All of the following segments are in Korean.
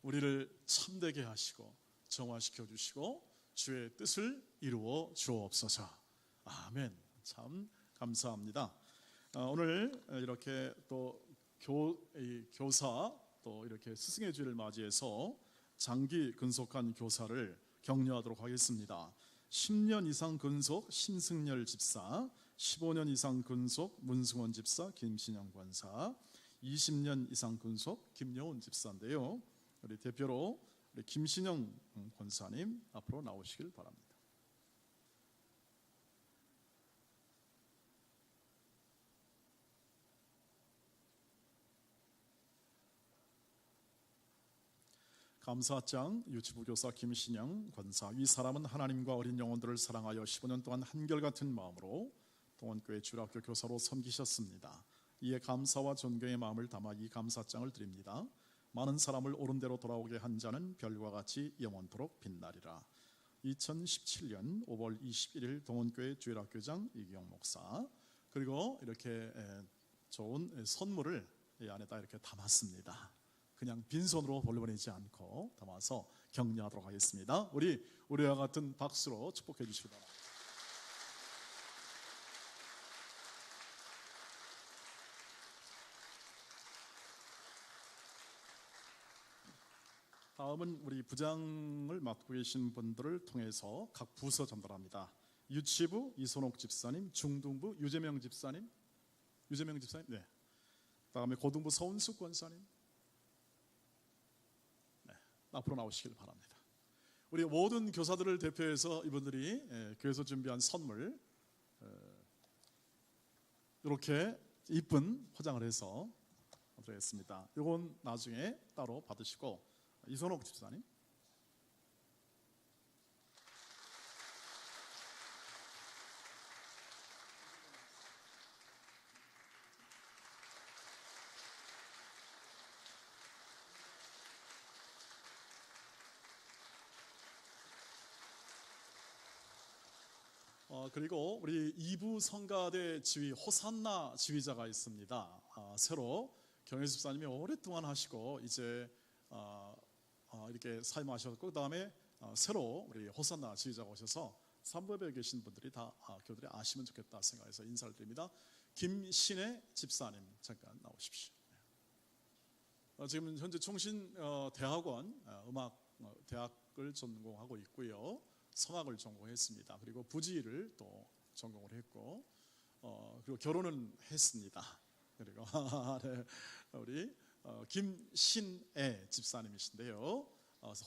우리를 참되게 하시고 정화시켜 주시고 주의 뜻을 이루어 주옵소서. 아멘. 참 감사합니다. 오늘 이렇게 또 교사 또 이렇게 스승의 주일을 맞이해서 장기 근속한 교사를 격려하도록 하겠습니다. 10년 이상 근속 신승열 집사, 15년 이상 근속 문승원 집사, 김신영 권사, 20년 이상 근속 김여운 집사인데요. 우리 대표로 우리 김신영 권사님 앞으로 나오시길 바랍니다. 감사장 유치부 교사 김신영 권사, 위 사람은 하나님과 어린 영혼들을 사랑하여 15년 동안 한결같은 마음으로 동원교회 주일학교 교사로 섬기셨습니다. 이에 감사와 존경의 마음을 담아 이 감사장을 드립니다. 많은 사람을 옳은 대로 돌아오게 한 자는 별과 같이 영원토록 빛나리라. 2017년 5월 21일 동원교회 주일학교장 이기영 목사, 그리고 이렇게 좋은 선물을 이 안에다 이렇게 담았습니다. 그냥 빈손으로 보내지 않고 담아서 격려하도록 하겠습니다. 우리와 같은 박수로 축복해 주시기 바랍니다. 다음은 우리 부장을 맡고 계신 분들을 통해서 각 부서 전달합니다. 유치부 이선옥 집사님, 중등부 유재명 집사님, 네. 다음에 고등부 서운숙 권사님, 네. 앞으로 나오시길 바랍니다. 우리 모든 교사들을 대표해서 이분들이 교회에서 준비한 선물 이렇게 이쁜 포장을 해서 드리겠습니다. 이건 나중에 따로 받으시고, 이선옥 집사님, 그리고 우리 2부 성가대 지휘 호산나 지휘자가 있습니다. 새로 경혜 집사님이 오랫동안 하시고 이제 이렇게 사임하셨고, 그 다음에 새로 우리 호산나 지휘자가 오셔서 삼법에 계신 분들이 다 교들이 아시면 좋겠다 생각해서 인사를 드립니다. 김신혜 집사님 잠깐 나오십시오. 지금 현재 총신대학원 음악대학을 전공하고 있고요. 성악을 전공했습니다. 그리고 부지를 또 전공을 했고, 그리고 결혼은 했습니다. 그리고 네, 우리 김신애 집사님이신데요.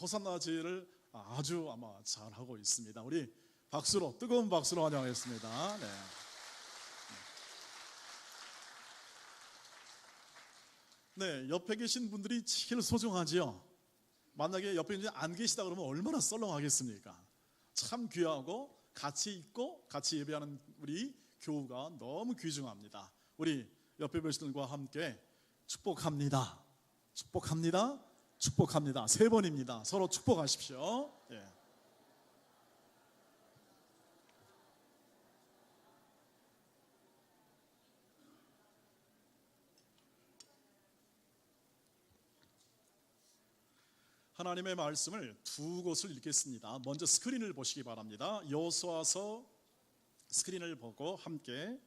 호산나 지휘를 아주 아마 잘하고 있습니다. 우리 박수로, 뜨거운 박수로 환영하겠습니다. 네. 네, 옆에 계신 분들이 제일 소중하지요. 만약에 옆에 안 계시다 그러면 얼마나 썰렁하겠습니까? 참 귀하고 같이 있고 같이 예배하는 우리 교우가 너무 귀중합니다. 우리 옆에 계신 분들과 함께 축복합니다. 축복합니다. 축복합니다. 3번입니다. 서로 축복하십시오. 예. 하나님의 말씀을 두 곳을 읽겠습니다. 먼저 스크린을 보시기 바랍니다. 여호수아서 스크린을 보고 함께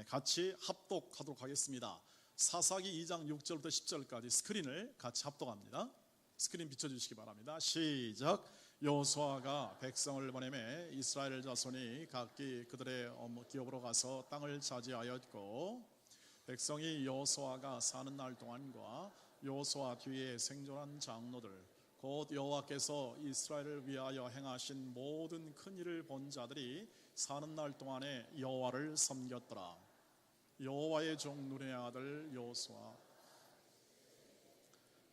같이 합독하도록 하겠습니다. 사사기 2장 6절부터 10절까지 스크린을 같이 합독합니다. 스크린 비춰주시기 바랍니다. 시작. 여호수아가 백성을 보내매 이스라엘 자손이 각기 그들의 기업으로 가서 땅을 차지하였고, 백성이 여호수아가 사는 날 동안과 여호수아 뒤에 생존한 장로들 곧 여호와께서 이스라엘을 위하여 행하신 모든 큰 일을 본 자들이 사는 날 동안에 여호와를 섬겼더라. 여호와의 종 눈의 아들 여호수아,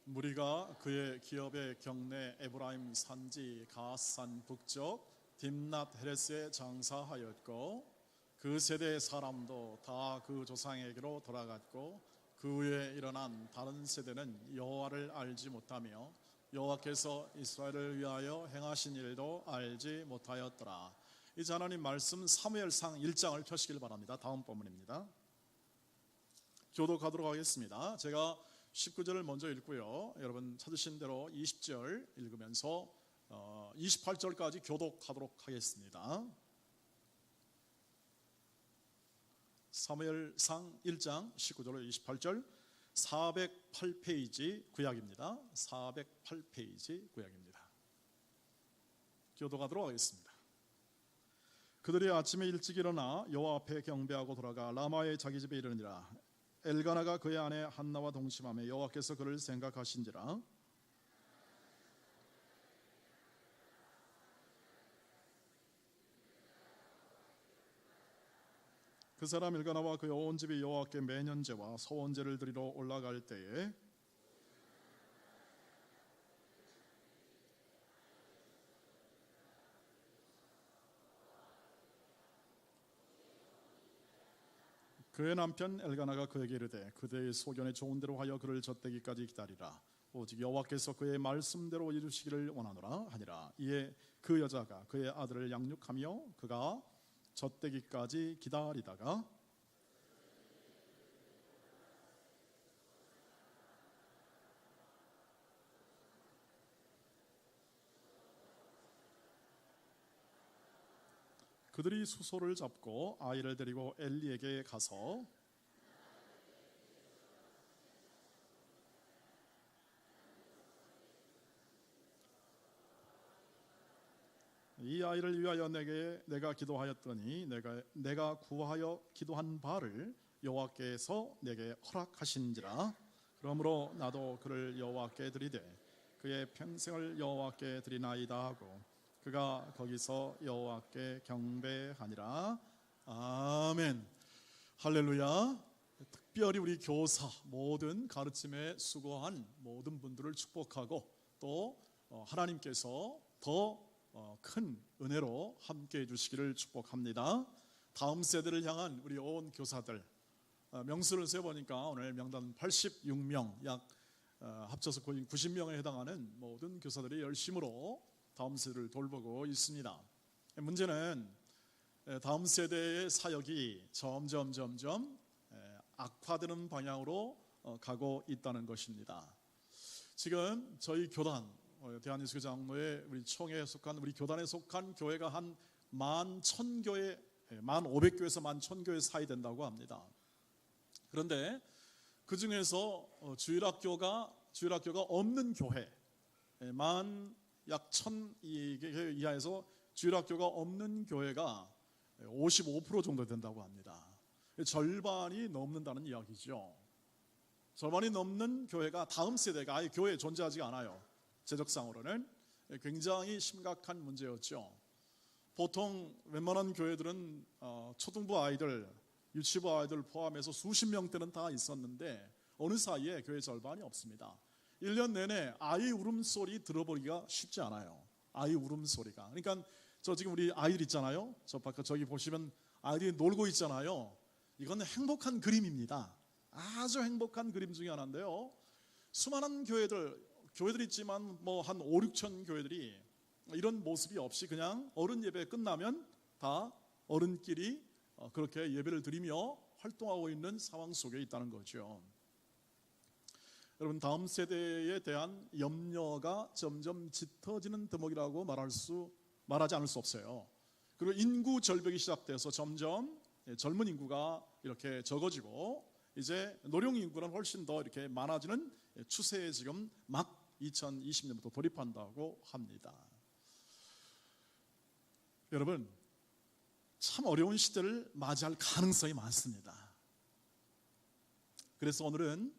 무리가 그의 기업의 경내 에브라임 산지 가앗산 북쪽 딥낫 헤레스에 장사하였고, 그 세대의 사람도 다 그 조상에게로 돌아갔고, 그 후에 일어난 다른 세대는 여호와를 알지 못하며 여호와께서 이스라엘을 위하여 행하신 일도 알지 못하였더라. 이제 하나님 말씀 사무엘상 1장을 펴시길 바랍니다. 다음 본문입니다. 교독하도록 하겠습니다. 제가 19절을 먼저 읽고요. 여러분 찾으신 대로 20절 읽으면서 28절까지 교독하도록 하겠습니다. 사무엘상 1장 19절로 28절 408페이지 구약입니다. 408페이지 구약입니다. 교독하도록 하겠습니다. 그들이 아침에 일찍 일어나 여호와 앞에 경배하고 돌아가 라마의 자기 집에 이르니라. 엘가나가 그의 아내 한나와 동침하며 여호와께서 그를 생각하신지라. 그 사람 엘가나와 그의 온 집이 여호와께 매년제와 서원제를 드리러 올라갈 때에 그의 남편 엘가나가 그에게 이르되 그대의 소견에 좋은 대로 하여 그를 젖대기까지 기다리라. 오직 여호와께서 그의 말씀대로 이루시기를 원하노라 하니라. 이에 그 여자가 그의 아들을 양육하며 그가 젖대기까지 기다리다가 그들이 수소를 잡고 아이를 데리고 엘리에게 가서 이 아이를 위하여 내가 기도하였더니 내가 구하여 기도한 바를 여호와께서 내게 허락하신지라. 그러므로 나도 그를 여호와께 드리되 그의 평생을 여호와께 드리나이다 하고 그가 거기서 여호와께 경배하니라. 아멘. 할렐루야. 특별히 우리 교사 모든 가르침에 수고한 모든 분들을 축복하고 또 하나님께서 더 큰 은혜로 함께 해주시기를 축복합니다. 다음 세대를 향한 우리 온 교사들 명수를 세보니까 오늘 명단 86명 약 합쳐서 거의 90명에 해당하는 모든 교사들이 열심으로 다음 세대를 돌보고 있습니다. 문제는 다음 세대의 사역이 점점 악화되는 방향으로 가고 있다는 것입니다. 지금 저희 교단 대한예수교 장로회 우리 총회에 속한 우리 교단에 속한 교회가 한 11,000교회 1,500교회에서 11,000교회 사이 된다고 합니다. 그런데 그 중에서 주일학교가 없는 교회 약 1,000 이하에서 주일학교가 없는 교회가 55% 정도 된다고 합니다. 절반이 넘는다는 이야기죠. 절반이 넘는 교회가 다음 세대가 아예 교회에 존재하지 않아요. 재적상으로는 굉장히 심각한 문제였죠. 보통 웬만한 교회들은 초등부 아이들, 유치부 아이들 포함해서 수십 명대는 다 있었는데 어느 사이에 교회 절반이 없습니다. 1년 내내 아이 울음소리 들어보기가 쉽지 않아요. 아이 울음소리가. 그러니까 저 지금 우리 아이들 있잖아요. 저 바깥 저기 보시면 아이들이 놀고 있잖아요. 이건 행복한 그림입니다. 아주 행복한 그림 중에 하나인데요. 수많은 교회들 있지만 뭐 한 5, 6천 교회들이 이런 모습이 없이 그냥 어른 예배 끝나면 다 어른끼리 그렇게 예배를 드리며 활동하고 있는 상황 속에 있다는 거죠. 여러분 다음 세대에 대한 염려가 점점 짙어지는 대목이라고 말하지 않을 수 없어요. 그리고 인구 절벽이 시작돼서 점점 젊은 인구가 이렇게 적어지고 이제 노령 인구는 훨씬 더 이렇게 많아지는 추세에 지금 막 2020년부터 돌입한다고 합니다. 여러분 참 어려운 시대를 맞이할 가능성이 많습니다. 그래서 오늘은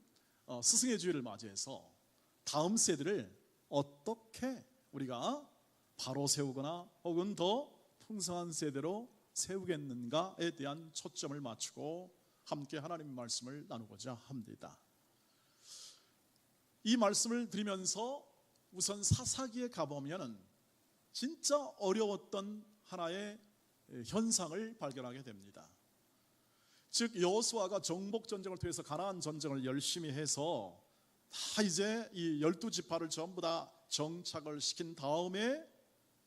스승의 주일을 맞이해서 다음 세대를 어떻게 우리가 바로 세우거나 혹은 더 풍성한 세대로 세우겠는가에 대한 초점을 맞추고 함께 하나님의 말씀을 나누고자 합니다. 이 말씀을 드리면서 우선 사사기에 가보면 진짜 어려웠던 하나의 현상을 발견하게 됩니다. 즉 여호수아가 정복 전쟁을 통해서 가나안 전쟁을 열심히 해서 다 이제 이 12지파를 전부 다 정착을 시킨 다음에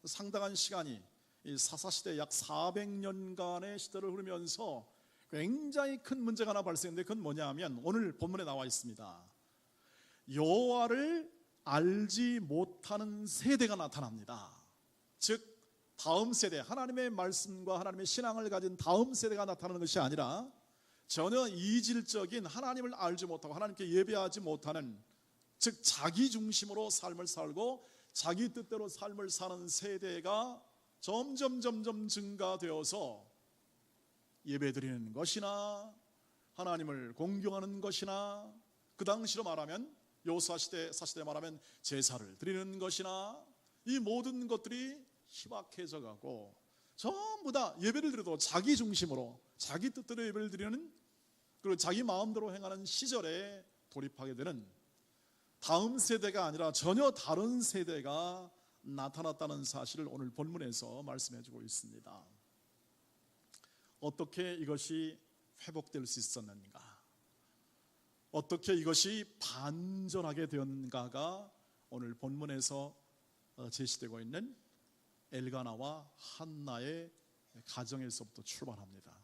상당한 시간이 이 사사시대 약 400년간의 시대를 흐르면서 굉장히 큰 문제가 하나 발생했는데 그건 뭐냐 하면 오늘 본문에 나와 있습니다. 여호와를 알지 못하는 세대가 나타납니다. 즉 다음 세대, 하나님의 말씀과 하나님의 신앙을 가진 다음 세대가 나타나는 것이 아니라 전혀 이질적인, 하나님을 알지 못하고 하나님께 예배하지 못하는, 즉 자기 중심으로 삶을 살고 자기 뜻대로 삶을 사는 세대가 점점 증가되어서 예배드리는 것이나 하나님을 공경하는 것이나, 그 당시로 말하면 요사 시대, 사시대 말하면 제사를 드리는 것이나, 이 모든 것들이 희박해져 가고 전부 다 예배를 드려도 자기 중심으로 자기 뜻대로 예배를 드리는, 그리고 자기 마음대로 행하는 시절에 돌입하게 되는 다음 세대가 아니라 전혀 다른 세대가 나타났다는 사실을 오늘 본문에서 말씀해 주고 있습니다. 어떻게 이것이 회복될 수 있었는가, 어떻게 이것이 반전하게 되었는가가 오늘 본문에서 제시되고 있는 엘가나와 한나의 가정에서부터 출발합니다.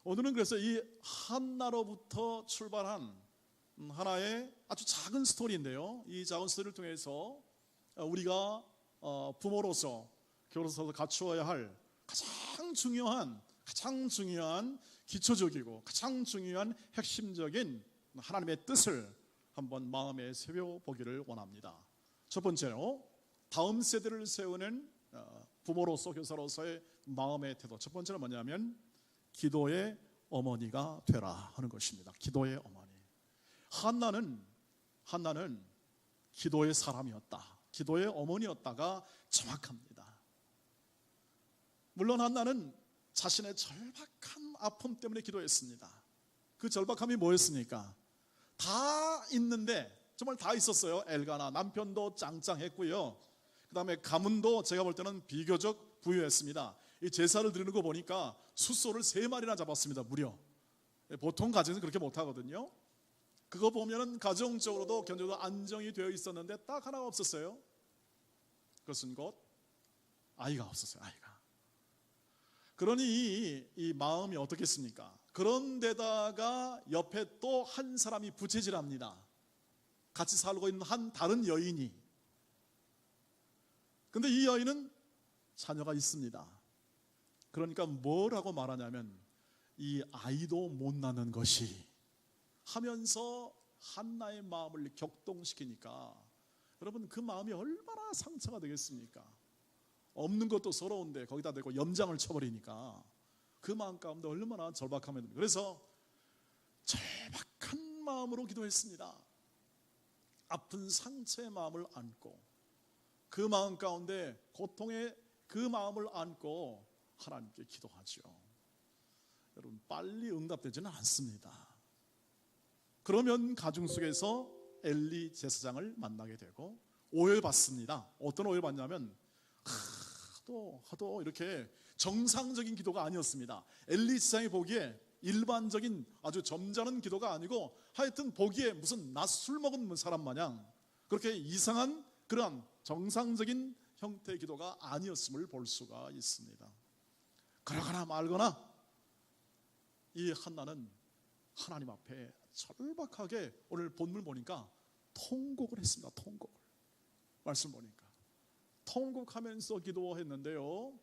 오늘은 그래서 이 한나로부터 출발한 하나의 아주 작은 스토리인데요, 이 작은 스토리를 통해서 우리가 부모로서 교로서 갖추어야 할 가장 중요한 기초적이고 가장 중요한 핵심적인 하나님의 뜻을 한번 마음에 새겨보기를 원합니다. 첫 번째로 다음 세대를 세우는 부모로서 교사로서의 마음의 태도, 첫 번째는 뭐냐면 기도의 어머니가 되라 하는 것입니다. 기도의 어머니. 한나는 기도의 사람이었다, 기도의 어머니였다가 정확합니다. 물론 한나는 자신의 절박한 아픔 때문에 기도했습니다. 그 절박함이 뭐였습니까? 다 있는데, 정말 다 있었어요. 엘가나 남편도 짱짱했고요, 그 다음에 가문도 제가 볼 때는 비교적 부유했습니다. 이 제사를 드리는 거 보니까 숫소를 3마리나 잡았습니다. 무려. 보통 가정에서 그렇게 못하거든요. 그거 보면은 가정적으로도 견적도 안정이 되어 있었는데 딱 하나가 없었어요. 그것은 곧 아이가 없었어요. 아이가. 그러니 이 마음이 어떻겠습니까? 그런데다가 옆에 또 한 사람이 부채질합니다. 같이 살고 있는 한 다른 여인이. 근데 이 여인은 자녀가 있습니다. 그러니까 뭐라고 말하냐면 이 아이도 못 낳는 것이 하면서 한나의 마음을 격동시키니까, 여러분 그 마음이 얼마나 상처가 되겠습니까? 없는 것도 서러운데 거기다 대고 염장을 쳐버리니까 그 마음 가운데 얼마나 절박하면 됩니까? 그래서 절박한 마음으로 기도했습니다. 아픈 상처의 마음을 안고, 그 마음 가운데 고통의 그 마음을 안고 하나님께 기도하죠. 여러분 빨리 응답되지는 않습니다. 그러면 가정 속에서 엘리 제사장을 만나게 되고 오해를 받습니다. 어떤 오해를 받냐면 하도 이렇게 정상적인 기도가 아니었습니다. 엘리 제사장이 보기에 일반적인 아주 점잖은 기도가 아니고 하여튼 보기에 무슨 낮술 먹은 사람 마냥 그렇게 이상한 그러한 정상적인 형태의 기도가 아니었음을 볼 수가 있습니다. 그러거나 말거나 이 한나는 하나님 앞에 절박하게, 오늘 본문 보니까 통곡을 했습니다. 통곡을. 말씀 보니까 통곡하면서 기도했는데요,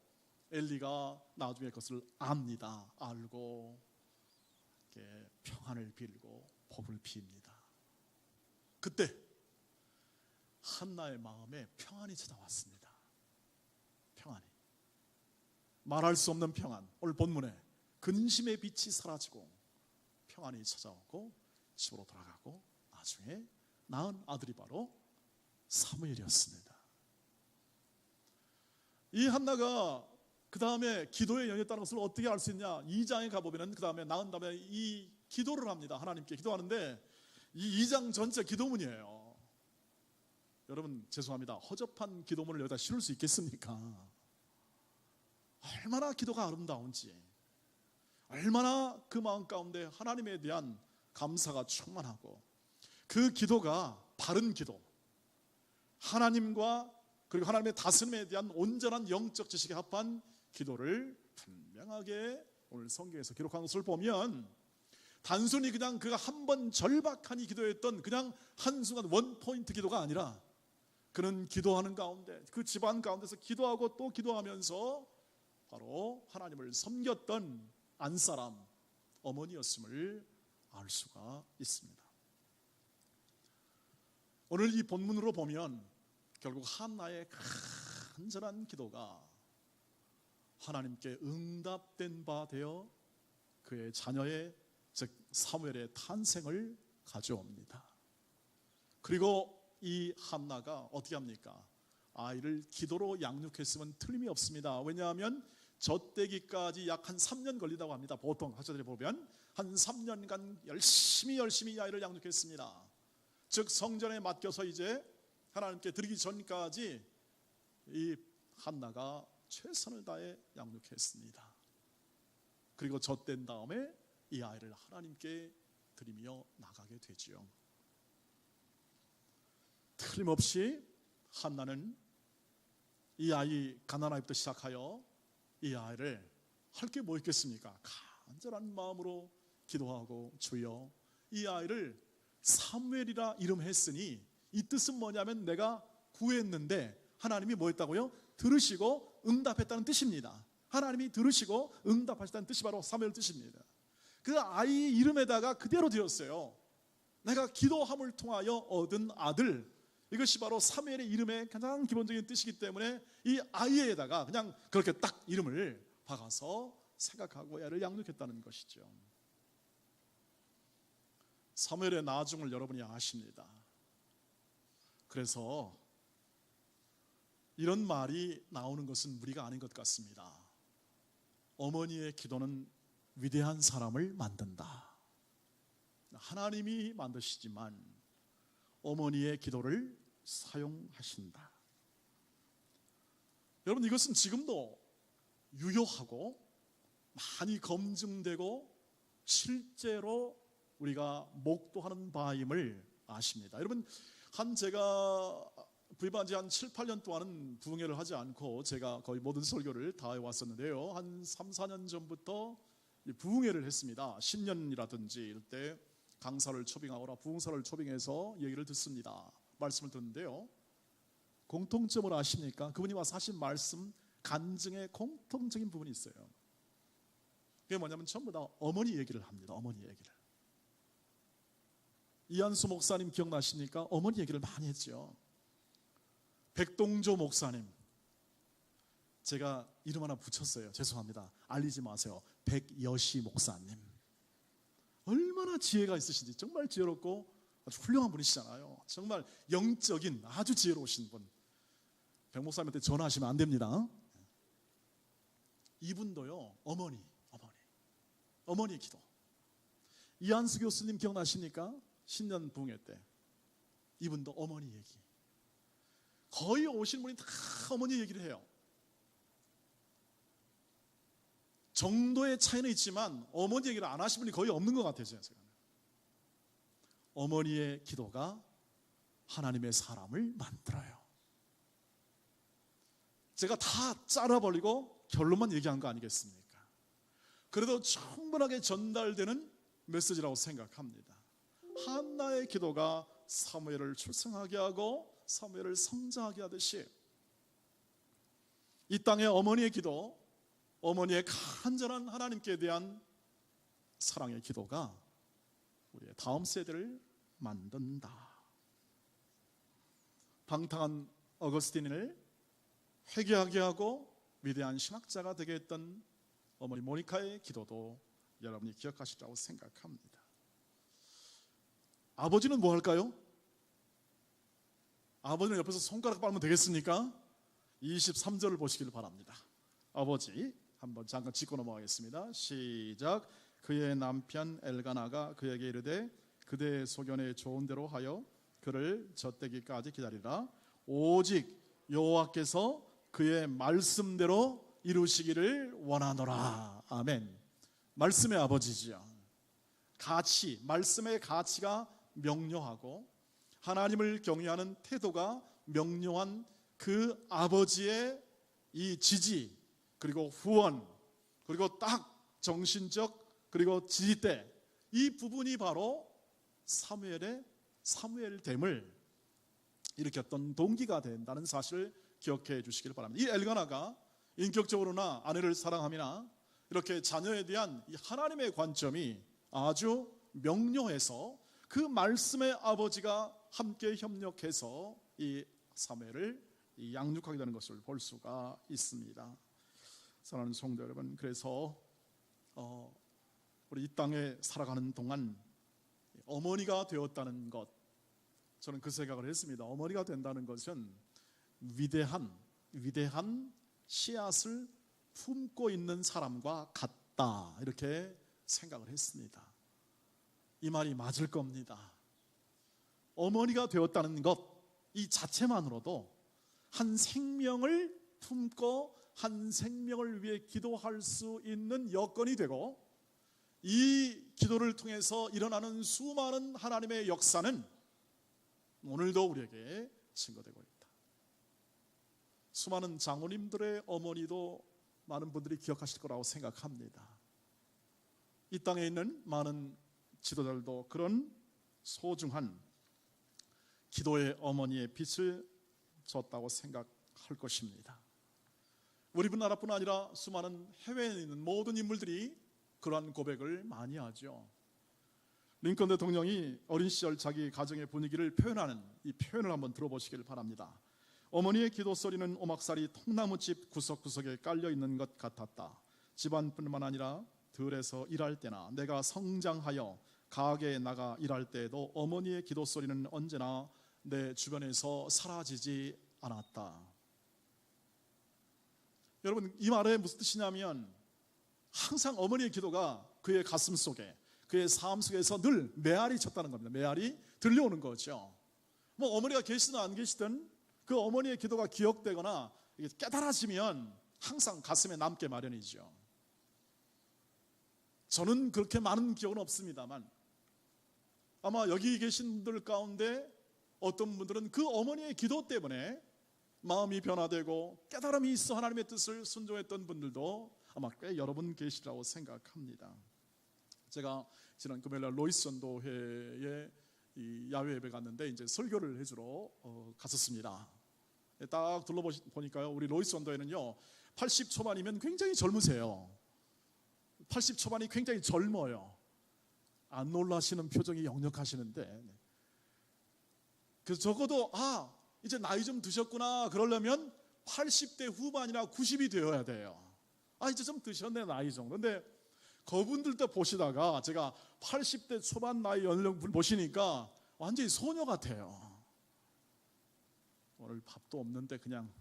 엘리가 나중에 그것을 압니다. 알고 이렇게 평안을 빌고 복을 빕니다. 그때 한나의 마음에 평안이 찾아왔습니다. 평안이, 말할 수 없는 평안. 오늘 본문에 근심의 빛이 사라지고 평안이 찾아오고 집으로 돌아가고 나중에 낳은 아들이 바로 사무엘이었습니다. 이 한나가 그 다음에 기도에 연연했다는 것을 어떻게 알 수 있냐? 2장에 가보면 그 다음에 낳은 다음에 이 기도를 합니다. 하나님께 기도하는데 이 2장 전체 기도문이에요. 여러분 죄송합니다. 허접한 기도문을 여기다 실을 수 있겠습니까? 얼마나 기도가 아름다운지, 얼마나 그 마음 가운데 하나님에 대한 감사가 충만하고, 그 기도가 바른 기도, 하나님과 그리고 하나님의 다스림에 대한 온전한 영적 지식에 합한 기도를 분명하게 오늘 성경에서 기록한 것을 보면, 단순히 그냥 그가 한 번 절박하니 기도했던 그냥 한순간 원포인트 기도가 아니라 그는 기도하는 가운데 그 집안 가운데서 기도하고 또 기도하면서 바로 하나님을 섬겼던 안사람 어머니였음을 알 수가 있습니다. 오늘 이 본문으로 보면 결국 한나의 간절한 기도가 하나님께 응답된 바 되어 그의 자녀의 즉 사무엘의 탄생을 가져옵니다. 그리고 이 한나가 어떻게 합니까? 아이를 기도로 양육했으면 틀림이 없습니다. 왜냐하면 젖대기까지 약 한 3년 걸린다고 합니다. 보통 학자들이 보면 한 3년간 열심히 이 아이를 양육했습니다. 즉 성전에 맡겨서 이제 하나님께 드리기 전까지 이 한나가 최선을 다해 양육했습니다. 그리고 젖된 다음에 이 아이를 하나님께 드리며 나가게 되지요. 틀림없이 한나는 이 아이 가난아이부터 시작하여 이 아이를 할 게 뭐 있겠습니까? 간절한 마음으로 기도하고 주여 이 아이를 사무엘이라 이름했으니 이 뜻은 뭐냐면 내가 구했는데 하나님이 뭐 했다고요? 들으시고 응답했다는 뜻입니다. 하나님이 들으시고 응답하셨다는 뜻이 바로 사무엘 뜻입니다. 그 아이 이름에다가 그대로 되었어요. 내가 기도함을 통하여 얻은 아들, 이것이 바로 사무엘의 이름의 가장 기본적인 뜻이기 때문에 이 아이에다가 그냥 그렇게 딱 이름을 박아서 생각하고 애를 양육했다는 것이죠. 사무엘의 나중을 여러분이 아십니다. 그래서 이런 말이 나오는 것은 무리가 아닌 것 같습니다. 어머니의 기도는 위대한 사람을 만든다. 하나님이 만드시지만 어머니의 기도를 사용하신다. 여러분 이것은 지금도 유효하고 많이 검증되고 실제로 우리가 목도하는 바임을 아십니다. 여러분 제가 부임한 지 한 7, 8년 동안은 부흥회를 하지 않고 제가 거의 모든 설교를 다 해왔었는데요. 한 3, 4년 전부터 부흥회를 했습니다. 10년이라든지 이럴 때 강사를 초빙하거나 부흥사를 초빙해서 얘기를 듣습니다. 말씀을 듣는데요. 공통점을 아십니까? 그분이 와서 하신 말씀 간증의 공통적인 부분이 있어요. 그게 뭐냐면 전부 다 어머니 얘기를 합니다. 어머니 얘기를. 이한수 목사님 기억나십니까? 어머니 얘기를 많이 했죠. 백동조 목사님, 제가 이름 하나 붙였어요. 죄송합니다. 알리지 마세요. 백여시 목사님. 얼마나 지혜가 있으신지 정말 지혜롭고 아주 훌륭한 분이시잖아요. 정말 영적인 아주 지혜로우신 분. 백 목사님한테 전화하시면 안 됩니다. 이분도요 어머니의 기도. 이한수 교수님 기억나십니까? 신년 부흥회 때 이분도 어머니 얘기. 거의 오신 분이 다 어머니 얘기를 해요. 정도의 차이는 있지만 어머니 얘기를 안 하신 분이 거의 없는 것 같아요. 제가. 어머니의 기도가 하나님의 사람을 만들어요. 제가 다 잘라버리고 결론만 얘기한 거 아니겠습니까? 그래도 충분하게 전달되는 메시지라고 생각합니다. 한나의 기도가 사무엘을 출생하게 하고 사무엘을 성장하게 하듯이 이 땅의 어머니의 기도, 어머니의 간절한 하나님께 대한 사랑의 기도가 우리의 다음 세대를 만든다. 방탕한 어거스틴을 회개하게 하고 위대한 신학자가 되게 했던 어머니 모니카의 기도도 여러분이 기억하시라고 생각합니다. 아버지는 뭐 할까요? 아버지는 옆에서 손가락 빨면 되겠습니까? 23절을 보시길 바랍니다. 아버지 한번 잠깐 짚고 넘어가겠습니다. 시작. 그의 남편 엘가나가 그에게 이르되 그대의 소견에 좋은 대로 하여 그를 젖대기까지 기다리라. 오직 여호와께서 그의 말씀대로 이루시기를 원하노라. 아멘. 말씀의 아버지지요. 가치, 말씀의 가치가 명료하고 하나님을 경외하는 태도가 명료한 그 아버지의 이 지지 그리고 후원 그리고 딱 정신적 그리고 지지대 이 부분이 바로 사무엘됨을 일으켰던 동기가 된다는 사실을 기억해 주시길 바랍니다. 이 엘가나가 인격적으로나 아내를 사랑함이나 이렇게 자녀에 대한 이 하나님의 관점이 아주 명료해서 그 말씀의 아버지가 함께 협력해서 이 사무엘을 양육하게 되는 것을 볼 수가 있습니다. 사랑하는 성도 여러분, 그래서 우리 이 땅에 살아가는 동안 어머니가 되었다는 것, 저는 그 생각을 했습니다. 어머니가 된다는 것은 위대한 씨앗을 품고 있는 사람과 같다, 이렇게 생각을 했습니다. 이 말이 맞을 겁니다. 어머니가 되었다는 것, 이 자체만으로도 한 생명을 품고 한 생명을 위해 기도할 수 있는 여건이 되고, 이 기도를 통해서 일어나는 수많은 하나님의 역사는 오늘도 우리에게 증거되고 있다. 수많은 장로님들의 어머니도 많은 분들이 기억하실 거라고 생각합니다. 이 땅에 있는 많은 지도자들도 그런 소중한 기도의 어머니의 빛을 줬다고 생각할 것입니다. 우리뿐 나라뿐 아니라 수많은 해외에 있는 모든 인물들이 그러한 고백을 많이 하죠. 링컨 대통령이 어린 시절 자기 가정의 분위기를 표현하는 이 표현을 한번 들어보시길 바랍니다. 어머니의 기도 소리는 오막살이 통나무집 구석구석에 깔려있는 것 같았다. 집안뿐만 아니라 들에서 일할 때나 내가 성장하여 가게에 나가 일할 때에도 어머니의 기도 소리는 언제나 내 주변에서 사라지지 않았다. 여러분, 이 말에 무슨 뜻이냐면 항상 어머니의 기도가 그의 가슴 속에, 그의 삶 속에서 늘 메아리 쳤다는 겁니다. 메아리 들려오는 거죠. 뭐 어머니가 계시든 안 계시든 그 어머니의 기도가 기억되거나 깨달아지면 항상 가슴에 남게 마련이죠. 저는 그렇게 많은 기억은 없습니다만 아마 여기 계신 분들 가운데 어떤 분들은 그 어머니의 기도 때문에 마음이 변화되고 깨달음이 있어 하나님의 뜻을 순종했던 분들도 아마 꽤 여러분 계시라고 생각합니다. 제가 지난 금요일 로이스 전도회에 야외 예배 갔는데 이제 설교를 해주러 갔었습니다. 딱 둘러보니까요, 우리 로이스 전도회는요 80 초반이면 굉장히 젊으세요. 80 초반이 굉장히 젊어요. 안 놀라시는 표정이 역력하시는데, 그래서 적어도 이제 나이 좀 드셨구나 그러려면 80대 후반이나 90이 되어야 돼요. 이제 좀 드셨네 나이 정도. 근데 그분들도 보시다가 제가 80대 초반 나이 연령분 보시니까 완전히 소녀 같아요. 오늘 밥도 없는데 그냥.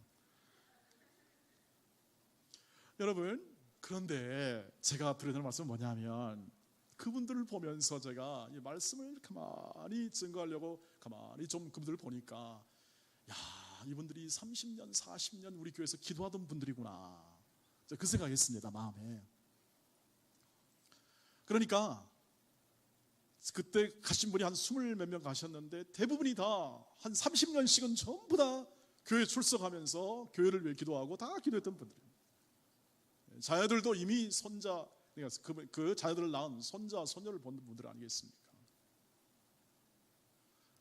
여러분, 그런데 제가 드리는 말씀은 뭐냐면 그분들을 보면서 제가 이 말씀을 가만히 증거하려고 가만히 좀 그분들을 보니까 이분들이 30년 40년 우리 교회에서 기도하던 분들이구나, 그 생각했습니다, 마음에. 그러니까 그때 가신 분이 한 20 몇 명 가셨는데 대부분이 다 한 30년씩은 전부 다 교회 출석하면서 교회를 위해 기도하고 다 기도했던 분들이에요. 자녀들도 이미 손자, 그 자녀들을 낳은 손자 손녀를 본 분들 아니겠습니까?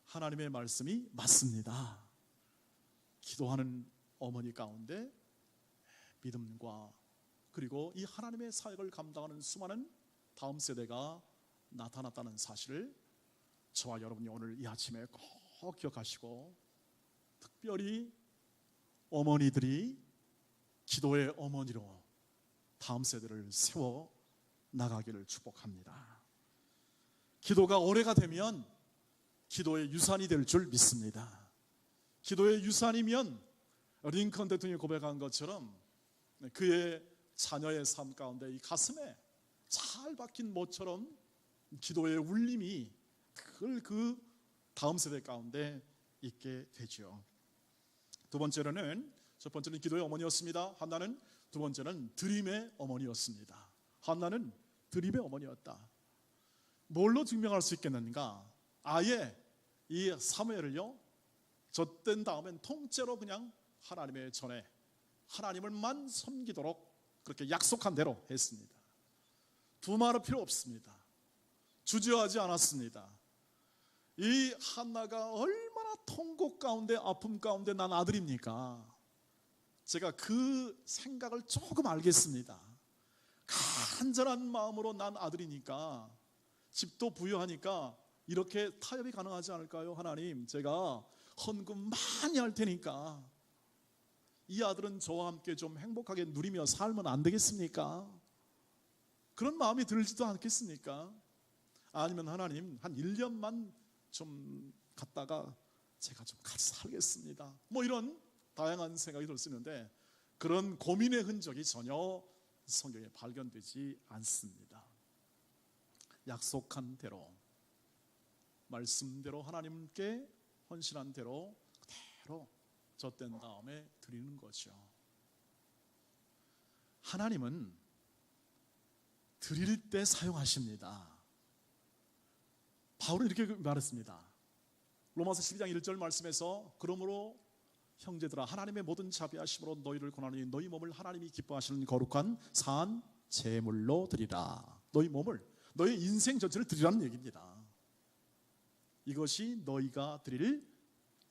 하나님의 말씀이 맞습니다. 기도하는 어머니 가운데 믿음과 그리고 이 하나님의 사역을 감당하는 수많은 다음 세대가 나타났다는 사실을 저와 여러분이 오늘 이 아침에 꼭 기억하시고, 특별히 어머니들이 기도의 어머니로 다음 세대를 세워 나가기를 축복합니다. 기도가 오래가 되면 기도의 유산이 될 줄 믿습니다. 기도의 유산이면 링컨 대통령이 고백한 것처럼 그의 자녀의 삶 가운데 이 가슴에 잘 박힌 모처럼 기도의 울림이 늘 그 다음 세대 가운데 있게 되죠. 두 번째로는, 첫 번째는 기도의 어머니였습니다. 한나는. 두 번째는 드림의 어머니였습니다. 한나는 드림의 어머니였다. 뭘로 증명할 수 있겠는가? 아예 이 사무엘을요 젖된 다음엔 통째로 그냥 하나님의 전에 하나님을만 섬기도록 그렇게 약속한 대로 했습니다. 두말할 필요 없습니다. 주저하지 않았습니다. 이 한나가 얼마나 통곡 가운데 아픔 가운데 난 아들입니까? 제가 그 생각을 조금 알겠습니다. 간절한 마음으로 난 아들이니까, 집도 부유하니까 이렇게 타협이 가능하지 않을까요? 하나님, 제가 헌금 많이 할 테니까 이 아들은 저와 함께 좀 행복하게 누리며 살면 안 되겠습니까? 그런 마음이 들지도 않겠습니까? 아니면 하나님, 한 1년만 좀 갔다가 제가 좀 같이 살겠습니다, 뭐 이런 다양한 생각이 들 수 있는데, 그런 고민의 흔적이 전혀 성경에 발견되지 않습니다. 약속한 대로, 말씀대로, 하나님께 헌신한 대로 그대로 젖된 다음에 드리는 거죠. 하나님은 드릴 때 사용하십니다. 바울은 이렇게 말했습니다. 로마서 12장 1절 말씀에서, 그러므로 형제들아, 하나님의 모든 자비하심으로 너희를 권하노니 너희 몸을 하나님이 기뻐하시는 거룩한 산 제물로 드리라. 너희 몸을, 너희 인생 전체를 드리라는 얘기입니다. 이것이 너희가 드릴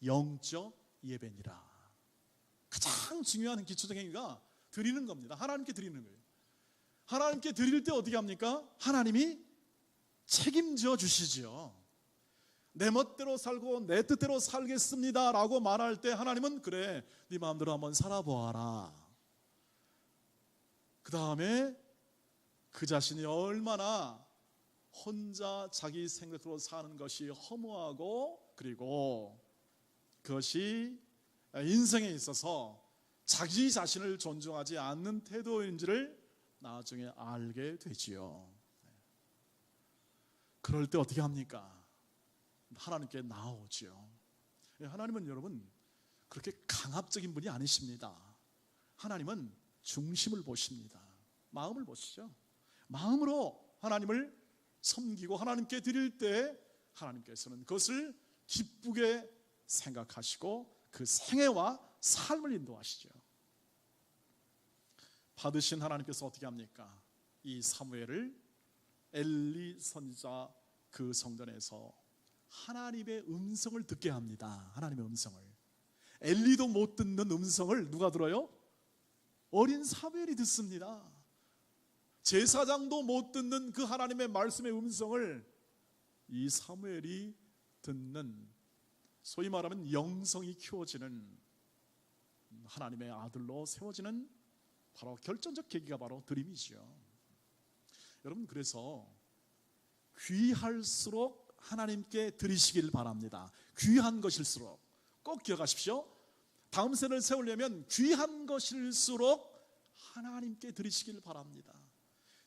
영적 예배니라. 가장 중요한 기초적 행위가 드리는 겁니다. 하나님께 드리는 거예요. 하나님께 드릴 때 어떻게 합니까? 하나님이 책임져 주시죠. 내 멋대로 살고 내 뜻대로 살겠습니다 라고 말할 때 하나님은, 그래, 네 마음대로 한번 살아보아라. 그 다음에 그 자신이 얼마나 혼자 자기 생각으로 사는 것이 허무하고, 그리고 그것이 인생에 있어서 자기 자신을 존중하지 않는 태도인지를 나중에 알게 되지요. 그럴 때 어떻게 합니까? 하나님께 나오죠. 하나님은 여러분 그렇게 강압적인 분이 아니십니다. 하나님은 중심을 보십니다. 마음을 보시죠. 마음으로 하나님을 섬기고 하나님께 드릴 때 하나님께서는 그것을 기쁘게 생각하시고 그 생애와 삶을 인도하시죠. 받으신 하나님께서 어떻게 합니까? 이 사무엘을 엘리 선지자 그 성전에서 하나님의 음성을 듣게 합니다. 하나님의 음성을. 엘리도 못 듣는 음성을 누가 들어요? 어린 사무엘이 듣습니다. 제사장도 못 듣는 그 하나님의 말씀의 음성을 이 사무엘이 듣는, 소위 말하면 영성이 키워지는 하나님의 아들로 세워지는 바로 결정적 계기가 바로 드림이죠. 여러분, 그래서 귀할수록 하나님께 드리시길 바랍니다. 귀한 것일수록. 꼭 기억하십시오. 다음 세를 세우려면 귀한 것일수록 하나님께 드리시길 바랍니다.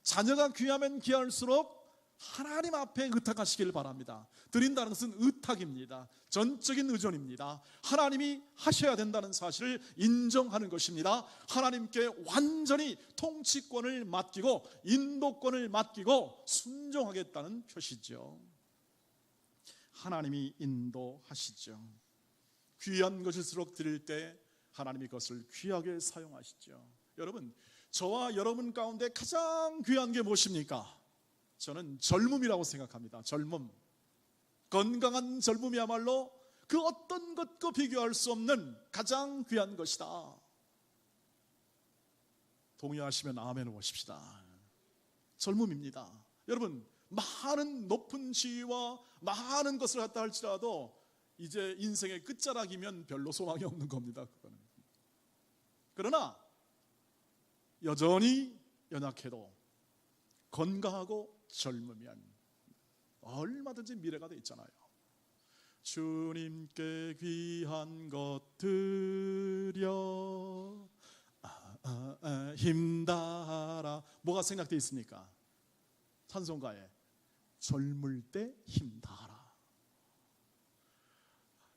자녀가 귀하면 귀할수록 하나님 앞에 의탁하시길 바랍니다. 드린다는 것은 의탁입니다. 전적인 의존입니다. 하나님이 하셔야 된다는 사실을 인정하는 것입니다. 하나님께 완전히 통치권을 맡기고 인도권을 맡기고 순종하겠다는 표시죠. 하나님이 인도하시죠. 귀한 것일수록 드릴 때 하나님이 그것을 귀하게 사용하시죠. 여러분, 저와 여러분 가운데 가장 귀한 게 무엇입니까? 저는 젊음이라고 생각합니다. 젊음. 건강한 젊음이야말로 그 어떤 것과 비교할 수 없는 가장 귀한 것이다. 동의하시면 아멘을 보십시다. 젊음입니다. 여러분, 많은 높은 지위와 많은 것을 갖다 할지라도 이제 인생의 끝자락이면 별로 소망이 없는 겁니다. 그거는. 그러나 여전히 연약해도 건강하고 젊으면 얼마든지 미래가 돼 있잖아요. 주님께 귀한 것 드려 힘다하라. 뭐가 생각돼 있습니까? 찬송가에 젊을 때 힘다하라.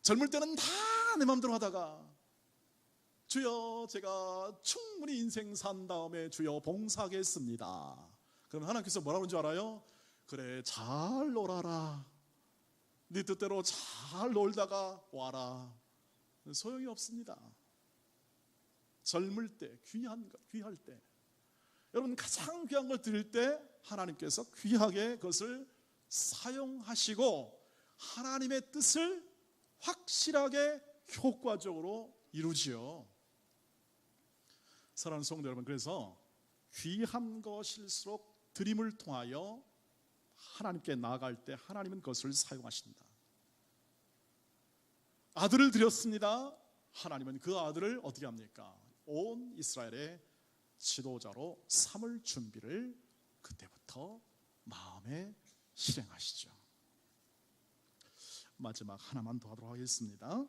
젊을 때는 다 내 마음대로 하다가, 주여 제가 충분히 인생 산 다음에 주여 봉사하겠습니다. 그럼 하나님께서 뭐라고 하는 줄 알아요? 그래, 잘 놀아라. 네 뜻대로 잘 놀다가 와라. 소용이 없습니다. 젊을 때, 귀할 때, 여러분 가장 귀한 걸 드릴 때 하나님께서 귀하게 그것을 사용하시고 하나님의 뜻을 확실하게 효과적으로 이루지요. 사랑하는 성도 여러분, 그래서 귀한 것일수록 드림을 통하여 하나님께 나아갈 때 하나님은 그것을 사용하신다. 아들을 드렸습니다. 하나님은 그 아들을 어떻게 합니까? 온 이스라엘의 지도자로 삼을 준비를 그때부터 마음에 실행하시죠. 마지막 하나만 더 하도록 하겠습니다.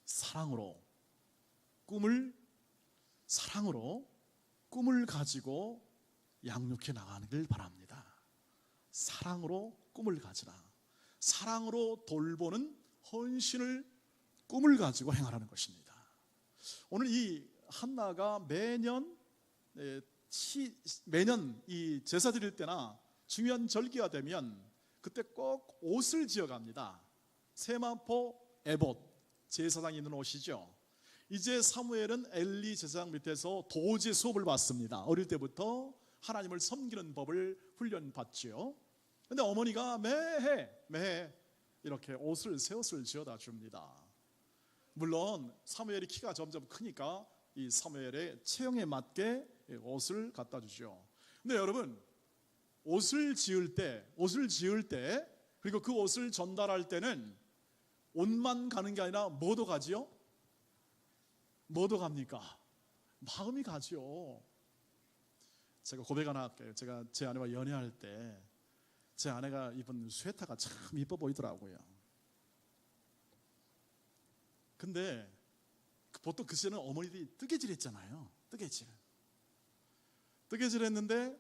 사랑으로 꿈을 가지고 양육해 나가길 바랍니다. 사랑으로 꿈을 가지라. 사랑으로 돌보는 헌신을 꿈을 가지고 행하라는 것입니다. 오늘 이 한나가 매년 이 제사 드릴 때나 중요한 절기가 되면 그때 꼭 옷을 지어갑니다. 세마포 에봇, 제사장이 입는 옷이죠. 이제 사무엘은 엘리 제사장 밑에서 도제 수업을 받습니다. 어릴 때부터 하나님을 섬기는 법을 훈련받지요. 그런데 어머니가 매해 이렇게 새 옷을 지어다 줍니다. 물론 사무엘이 키가 점점 크니까 이 사무엘의 체형에 맞게 옷을 갖다 주죠. 근데 여러분, 옷을 지을 때 그리고 그 옷을 전달할 때는 옷만 가는 게 아니라 뭐도 가지요? 뭐도 갑니까? 마음이 가지요. 제가 고백 하나 할게요. 제가 제 아내와 연애할 때 제 아내가 입은 스웨터가 참 이뻐 보이더라고요. 근데 보통 그 시절에는 어머니들이 뜨개질 했잖아요. 뜨개질 했는데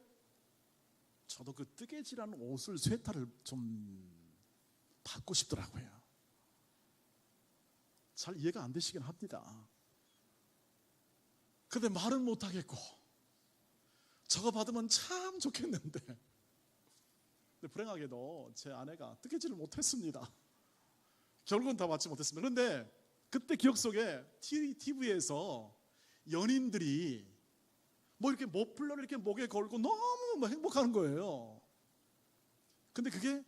저도 그 뜨개질한 옷을, 스웨터를 좀 받고 싶더라고요. 잘 이해가 안 되시긴 합니다. 근데 말은 못하겠고 저거 받으면 참 좋겠는데, 근데 불행하게도 제 아내가 뜨개질을 못했습니다. 결국은 다 받지 못했습니다. 그런데 그때 기억 속에 TV에서 연인들이 뭐 이렇게 머플러를 이렇게 목에 걸고 너무 행복하는 거예요. 근데 그게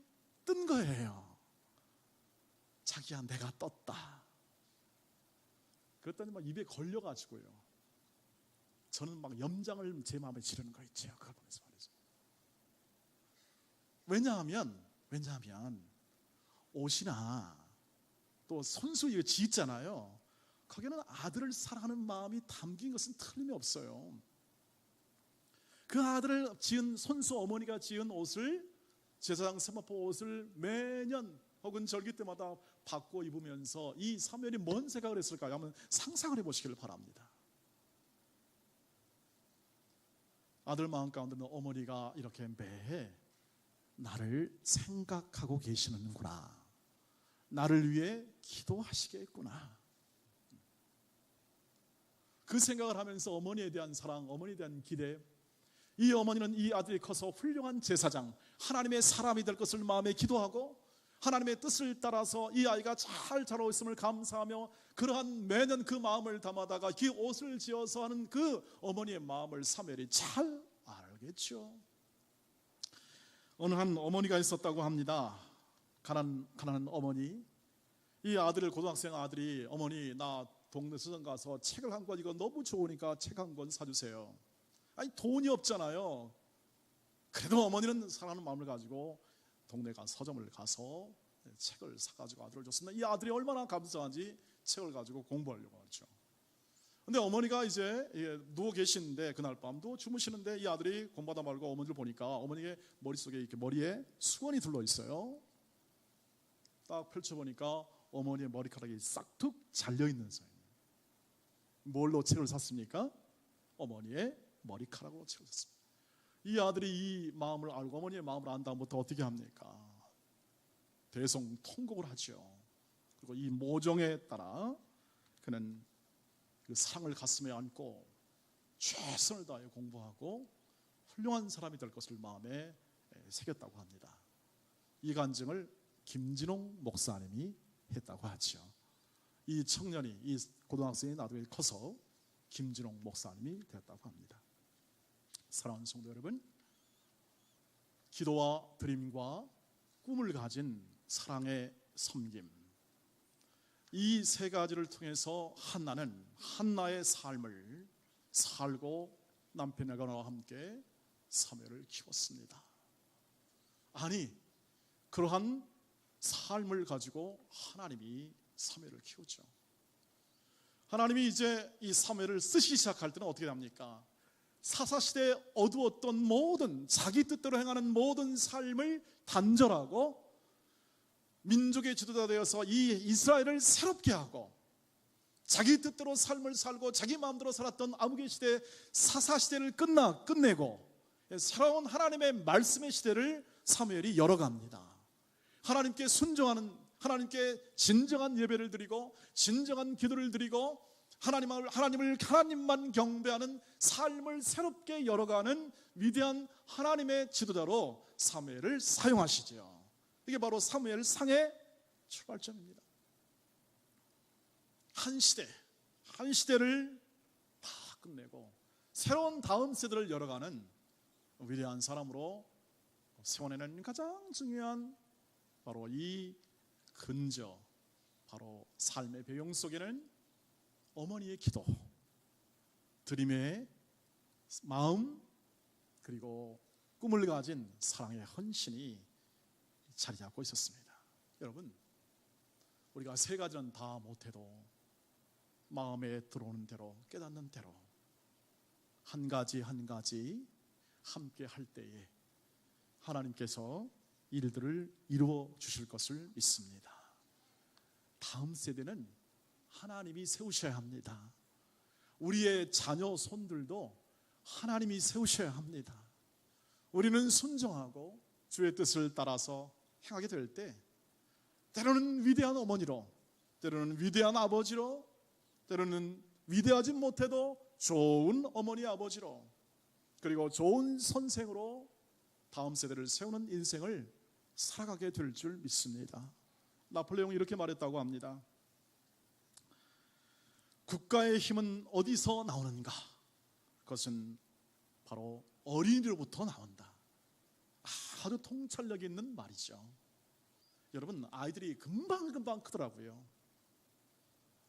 뜬 거예요. 자기야, 내가 떴다. 그랬더니 막 입에 걸려가지고요. 저는 막 염장을 제 마음에 지르는 거 있죠. 그걸 보면서 말이죠. 왜냐하면 옷이나 또 손수 이거 짓잖아요. 거기는 아들을 사랑하는 마음이 담긴 것은 틀림없어요. 그 아들을 지은 손수 어머니가 지은 옷을, 제사장 세마포 옷을 매년 혹은 절기 때마다 받고 입으면서 이 사무엘이 뭔 생각을 했을까요? 한번 상상을 해보시기를 바랍니다. 아들 마음 가운데는 어머니가 이렇게 매해 나를 생각하고 계시는구나, 나를 위해 기도하시겠구나, 그 생각을 하면서 어머니에 대한 사랑, 어머니에 대한 기대, 이 어머니는 이 아들이 커서 훌륭한 제사장, 하나님의 사람이 될 것을 마음에 기도하고 하나님의 뜻을 따라서 이 아이가 잘 자라고 있음을 감사하며 그러한 매년 그 마음을 담아다가 그 옷을 지어서 하는 그 어머니의 마음을 사무엘이 잘 알겠죠. 어느 한 어머니가 있었다고 합니다. 가난한 어머니. 이 아들을, 고등학생 아들이, 어머니 나 동네 서점 가서 책을 한 권, 이거 너무 좋으니까 책 한 권 사주세요. 아니 돈이 없잖아요. 그래도 어머니는 사랑하는 마음을 가지고 동네 서점을 가서 책을 사가지고 아들을 줬습니다. 이 아들이 얼마나 감사한지 책을 가지고 공부하려고 하죠. 근데 어머니가 이제 누워 계시는데, 그날 밤도 주무시는데 이 아들이 공부하다 말고 어머니를 보니까 어머니의 머릿속에 이렇게 머리에 수건이 둘러 있어요. 딱 펼쳐보니까 어머니의 머리카락이 싹둑 잘려있는 사이에요. 뭘로 책을 샀습니까? 어머니의 머리카락으로 책을 샀습니다. 이 아들이 이 마음을 알고, 어머니의 마음을 안 다음부터 어떻게 합니까? 대성통곡을 하죠. 그리고 이 모종에 따라 그는 그 사랑을 가슴에 안고 최선을 다해 공부하고 훌륭한 사람이 될 것을 마음에 새겼다고 합니다. 이 간증을 김진홍 목사님이 했다고 하죠. 이 청년이, 이 고등학생이 나중에 커서 김진홍 목사님이 되었다고 합니다. 사랑하는 성도 여러분, 기도와 드림과 꿈을 가진 사랑의 섬김, 이 세 가지를 통해서 한나는 한나의 삶을 살고 남편과 함께 사무엘을 키웠습니다. 아니, 그러한 삶을 가지고 하나님이 사무엘을 키우죠. 하나님이 이제 이 사무엘을 쓰시기 시작할 때는 어떻게 됩니까? 사사시대에 어두웠던 모든 자기 뜻대로 행하는 모든 삶을 단절하고 민족의 지도자 되어서 이 이스라엘을 새롭게 하고, 자기 뜻대로 삶을 살고 자기 마음대로 살았던 아무개 시대 사사시대를 끝내고 새로운 하나님의 말씀의 시대를 사무엘이 열어갑니다. 하나님께 순종하는, 하나님께 진정한 예배를 드리고 진정한 기도를 드리고 하나님만 경배하는 삶을 새롭게 열어가는 위대한 하나님의 지도자로 사무엘을 사용하시죠. 이게 바로 사무엘 상의 출발점입니다. 한 시대를 다 끝내고 새로운 다음 세대를 열어가는 위대한 사람으로 세워내는 가장 중요한 바로 이 근저, 바로 삶의 배경 속에는 어머니의 기도, 드림의 마음, 그리고 꿈을 가진 사랑의 헌신이 자리 잡고 있었습니다. 여러분, 우리가 세 가지는 다 못해도 마음에 들어오는 대로, 깨닫는 대로 한 가지 한 가지 함께 할 때에 하나님께서 일들을 이루어 주실 것을 믿습니다. 다음 세대는 하나님이 세우셔야 합니다. 우리의 자녀 손들도 하나님이 세우셔야 합니다. 우리는 순종하고 주의 뜻을 따라서 행하게 될 때 때로는 위대한 어머니로, 때로는 위대한 아버지로, 때로는 위대하지 못해도 좋은 어머니 아버지로, 그리고 좋은 선생으로 다음 세대를 세우는 인생을 살아가게 될 줄 믿습니다. 나폴레옹이 이렇게 말했다고 합니다. 국가의 힘은 어디서 나오는가? 그것은 바로 어린이로부터 나온다. 아주 통찰력 있는 말이죠. 여러분, 아이들이 금방 크더라고요.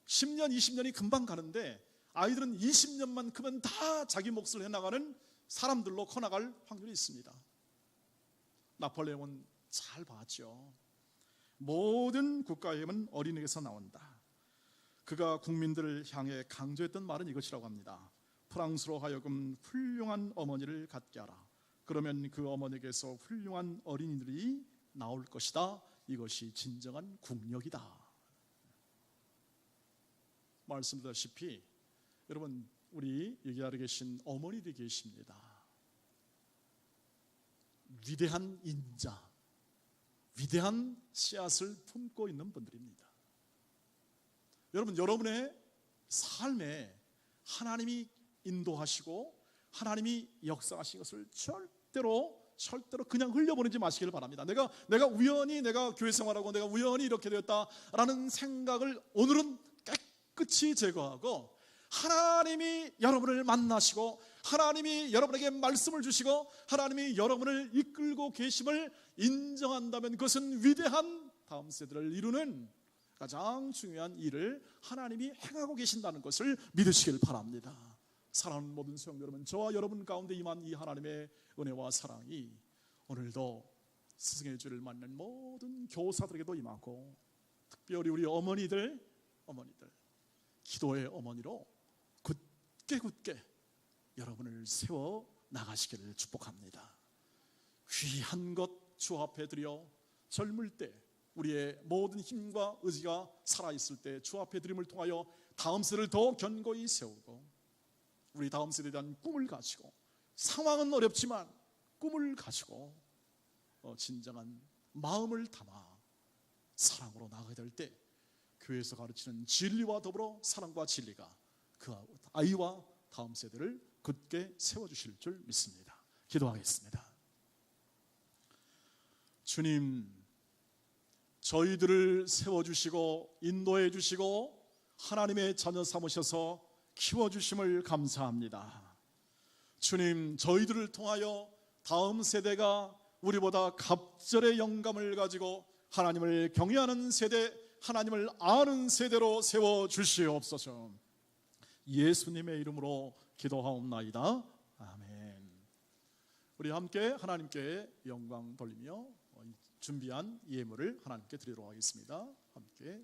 10년, 20년이 금방 가는데 아이들은 20년만 크면 다 자기 몫을 해나가는 사람들로 커나갈 확률이 있습니다. 나폴레옹은 잘 봤죠. 모든 국가의 힘은 어린이에게서 나온다. 그가 국민들을 향해 강조했던 말은 이것이라고 합니다. 프랑스로 하여금 훌륭한 어머니를 갖게 하라. 그러면 그 어머니에게서 훌륭한 어린이들이 나올 것이다. 이것이 진정한 국력이다. 말씀드렸다시피 여러분, 우리 여기 아래 계신 어머니들이 계십니다. 위대한 인자, 위대한 씨앗을 품고 있는 분들입니다. 여러분, 여러분의 삶에 하나님이 인도하시고 하나님이 역사하신 것을 절대로 그냥 흘려보내지 마시기를 바랍니다. 내가 우연히 내가 교회 생활하고 내가 우연히 이렇게 되었다라는 생각을 오늘은 깨끗이 제거하고, 하나님이 여러분을 만나시고 하나님이 여러분에게 말씀을 주시고 하나님이 여러분을 이끌고 계심을 인정한다면 그것은 위대한 다음 세대를 이루는 가장 중요한 일을 하나님이 행하고 계신다는 것을 믿으시길 바랍니다. 사랑하는 모든 성도 여러분, 저와 여러분 가운데 임한 이 하나님의 은혜와 사랑이 오늘도 스승의 주를 맞는 모든 교사들에게도 임하고, 특별히 우리 어머니들 기도의 어머니로 굳게 여러분을 세워 나가시기를 축복합니다. 귀한 것 주 앞에 드려 젊을 때 우리의 모든 힘과 의지가 살아있을 때 주 앞에 드림을 통하여 다음 세대를 더 견고히 세우고, 우리 다음 세대에 대한 꿈을 가지고, 상황은 어렵지만 꿈을 가지고 진정한 마음을 담아 사랑으로 나가게 될 때 교회에서 가르치는 진리와 더불어 사랑과 진리가 그 아이와 다음 세대를 굳게 세워주실 줄 믿습니다. 기도하겠습니다. 주님, 저희들을 세워주시고 인도해 주시고 하나님의 자녀 삼으셔서 키워주심을 감사합니다. 주님, 저희들을 통하여 다음 세대가 우리보다 갑절의 영감을 가지고 하나님을 경외하는 세대, 하나님을 아는 세대로 세워 주시옵소서. 예수님의 이름으로 기도하옵나이다. 아멘. 우리 함께 하나님께 영광 돌리며 준비한 예물을 하나님께 드리도록 하겠습니다. 함께